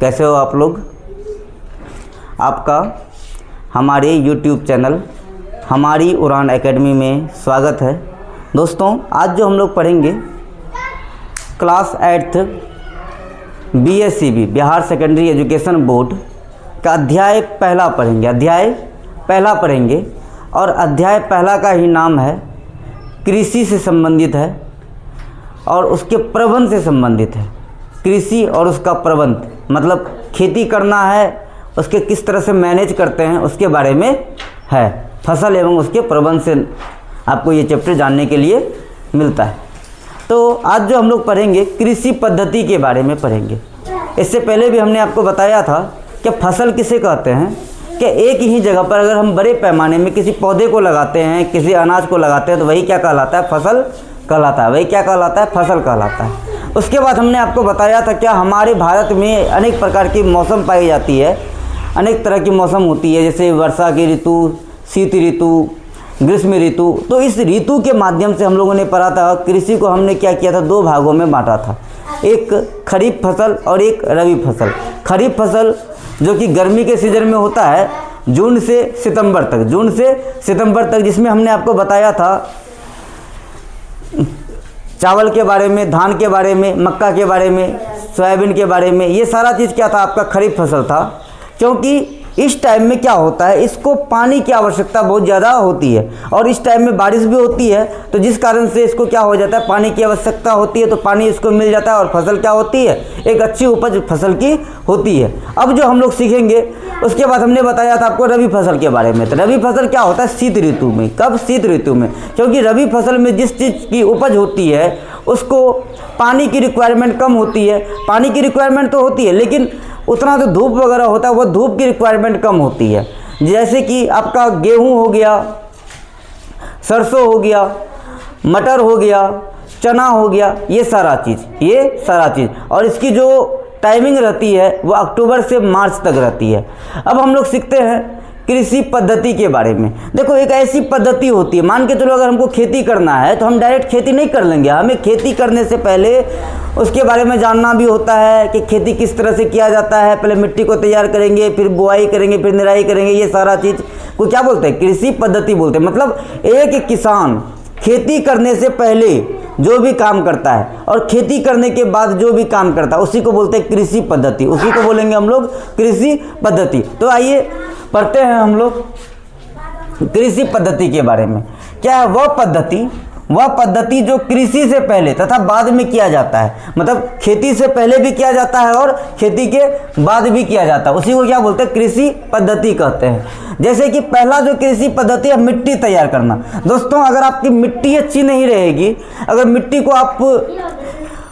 कैसे हो आप लोग। आपका हमारे YouTube चैनल हमारी उड़ान एकेडमी में स्वागत है। दोस्तों, आज जो हम लोग पढ़ेंगे class 8th BSCB Bihar secondary education board का अध्याय पहला पढ़ेंगे और अध्याय पहला का ही नाम है कृषि से संबंधित है और उसके प्रबंध से संबंधित है। कृषि और उसका प्रबंध मतलब खेती करना है, उसके किस तरह से मैनेज करते हैं उसके बारे में है। फसल एवं उसके प्रबंध से आपको ये चैप्टर जानने के लिए मिलता है। तो आज जो हम लोग पढ़ेंगे कृषि पद्धति के बारे में पढ़ेंगे। इससे पहले भी हमने आपको बताया था कि फसल किसे कहते हैं कि एक ही जगह पर अगर हम बड़े पैमाने में किसी पौधे को लगाते हैं, किसी अनाज को लगाते हैं तो वही क्या कहलाता है? फसल कहलाता है। वही क्या कहलाता है? फसल कहलाता है। उसके बाद हमने आपको बताया था क्या हमारे भारत में अनेक प्रकार की मौसम पाई जाती है, अनेक तरह की मौसम होती है, जैसे वर्षा की ऋतु, शीत ऋतु, ग्रीष्म ऋतु। तो इस ऋतु के माध्यम से हम लोगों ने पढ़ा था कृषि को हमने क्या किया था, दो भागों में बांटा था, एक खरीफ फसल और एक रबी फसल। खरीफ फसल जो कि गर्मी के सीजन में होता है जून से सितंबर तक, जिसमें हमने आपको बताया था चावल के बारे में, धान के बारे में, मक्का के बारे में, सोयाबीन के बारे में। ये सारा चीज़ क्या था? आपका खरीफ फसल था। क्योंकि इस टाइम में क्या होता है, इसको पानी की आवश्यकता बहुत ज़्यादा होती है और इस टाइम में बारिश भी होती है, तो जिस कारण से इसको क्या हो जाता है, पानी की आवश्यकता होती है, तो पानी इसको मिल जाता है और फसल क्या होती है, एक अच्छी उपज फसल की होती है। अब जो हम लोग सीखेंगे उसके बाद हमने बताया था आपको रबी फसल के बारे में। तो रबी फसल क्या होता है? शीत ऋतु में। कब? शीत ऋतु में। क्योंकि रबी फसल में जिस चीज़ की उपज होती है उसको पानी की रिक्वायरमेंट कम होती है। पानी की रिक्वायरमेंट तो होती है लेकिन उतना जो धूप वगैरह होता है वो धूप की रिक्वायरमेंट कम होती है। जैसे कि आपका गेहूं हो गया, सरसों हो गया, मटर हो गया, चना हो गया, ये सारा चीज़ और इसकी जो टाइमिंग रहती है वो अक्टूबर से मार्च तक रहती है। अब हम लोग सीखते हैं कृषि पद्धति के बारे में। देखो, एक ऐसी पद्धति होती है, मान के चलो अगर हमको खेती करना है तो हम डायरेक्ट खेती नहीं कर लेंगे। हमें खेती करने से पहले उसके बारे में जानना भी होता है कि खेती किस तरह से किया जाता है। पहले मिट्टी को तैयार करेंगे, फिर बुआई करेंगे, फिर निराई करेंगे। ये सारा चीज़ को क्या बोलते हैं? कृषि पद्धति बोलते हैं। मतलब एक किसान खेती करने से पहले जो भी काम करता है और खेती करने के बाद जो भी काम करता है उसी को बोलते हैं कृषि पद्धति। उसी को बोलेंगे हम लोग कृषि पद्धति। तो आइए पढ़ते हैं हम लोग कृषि पद्धति के बारे में। क्या है वह पद्धति जो कृषि से पहले तथा बाद में किया जाता है। मतलब खेती से पहले भी किया जाता है और खेती के बाद भी किया जाता है, उसी को क्या बोलते हैं? कृषि पद्धति कहते हैं। जैसे कि पहला जो कृषि पद्धति है मिट्टी तैयार करना। दोस्तों, अगर आपकी मिट्टी अच्छी नहीं रहेगी, अगर मिट्टी को आप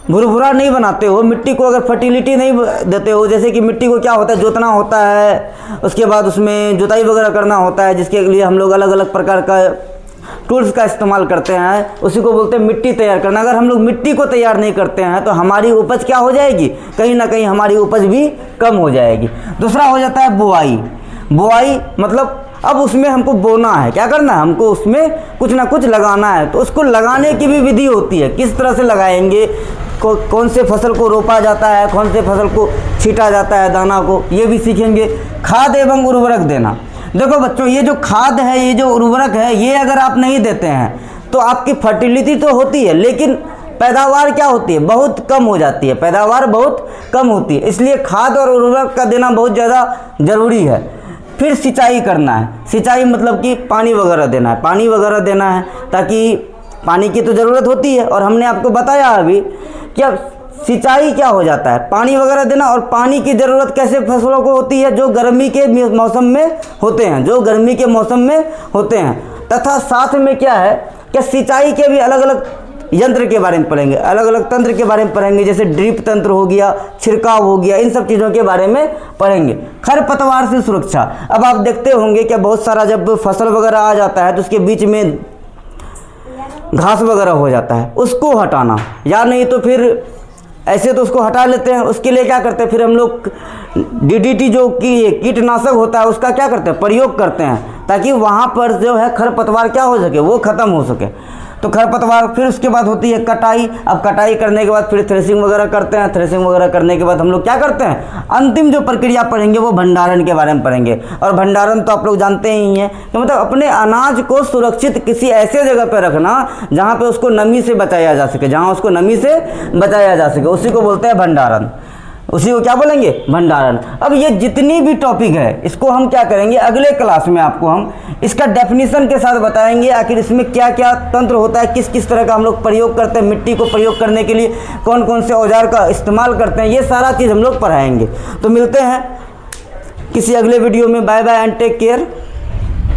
भुरभुरा नहीं बनाते हो, मिट्टी को अगर फर्टिलिटी नहीं देते हो, जैसे कि मिट्टी को क्या होता है, जोतना होता है, उसके बाद उसमें जुताई वगैरह करना होता है, जिसके लिए हम लोग अलग अलग प्रकार का टूल्स का इस्तेमाल करते हैं, उसी को बोलते हैं मिट्टी तैयार करना। अगर हम लोग मिट्टी को तैयार नहीं करते हैं तो हमारी उपज क्या हो जाएगी? कहीं ना कहीं हमारी उपज भी कम हो जाएगी। दूसरा हो जाता है बुआई। मतलब अब उसमें हमको बोना है, क्या करना है? हमको उसमें कुछ ना कुछ लगाना है। तो उसको लगाने की भी विधि होती है, किस तरह से लगाएंगे, कौन से फसल को रोपा जाता है, कौन से फसल को छीटा जाता है दाना को, ये भी सीखेंगे। खाद एवं उर्वरक देना। देखो बच्चों, ये जो खाद है, ये जो उर्वरक है, ये अगर आप नहीं देते हैं तो आपकी फर्टिलिटी तो होती है लेकिन पैदावार क्या होती है? बहुत कम हो जाती है। पैदावार बहुत कम होती है, इसलिए खाद और उर्वरक का देना बहुत ज़्यादा ज़रूरी है। फिर सिंचाई करना है। सिंचाई मतलब कि पानी वगैरह देना है, ताकि पानी की तो ज़रूरत होती है। और हमने आपको बताया अभी क्या सिंचाई क्या हो जाता है, पानी वगैरह देना। और पानी की ज़रूरत कैसे फसलों को होती है? जो गर्मी के मौसम में होते हैं, तथा साथ में क्या है कि सिंचाई के भी अलग अलग यंत्र के बारे में पढ़ेंगे, अलग अलग तंत्र के बारे में पढ़ेंगे, जैसे ड्रिप तंत्र हो गया, छिड़काव हो गया, इन सब चीज़ों के बारे में पढ़ेंगे। खरपतवार से सुरक्षा। अब आप देखते होंगे कि बहुत सारा जब फसल वगैरह आ जाता है तो उसके बीच में घास वगैरह हो जाता है, उसको हटाना, या नहीं तो फिर ऐसे तो उसको हटा लेते हैं। उसके लिए क्या करते हैं? फिर हम लोग DDT जो कि कीटनाशक होता है उसका क्या करते हैं? प्रयोग करते हैं, ताकि वहाँ पर जो है खरपतवार क्या हो सके, वो ख़त्म हो सके। तो खरपतवार, फिर उसके बाद होती है कटाई। अब कटाई करने के बाद फिर थ्रेसिंग वगैरह करते हैं। थ्रेसिंग वगैरह करने के बाद हम लोग क्या करते हैं, अंतिम जो प्रक्रिया पढ़ेंगे वो भंडारण के बारे में पढ़ेंगे। और भंडारण तो आप लोग जानते ही हैं कि मतलब अपने अनाज को सुरक्षित किसी ऐसे जगह पर रखना जहाँ पे उसको नमी से बचाया जा सके, जहाँ उसको नमी से बचाया जा सके, उसी को बोलते हैं भंडारण। उसी को क्या बोलेंगे, भंडारण। अब ये जितनी भी टॉपिक है इसको हम क्या करेंगे, अगले क्लास में आपको हम इसका डेफिनेशन के साथ बताएंगे, आखिर इसमें क्या क्या तंत्र होता है, किस किस तरह का हम लोग प्रयोग करते हैं, मिट्टी को प्रयोग करने के लिए कौन कौन से औजार का इस्तेमाल करते हैं, ये सारा चीज़ हम लोग पढ़ाएंगे। तो मिलते हैं किसी अगले वीडियो में। Bye bye and take care.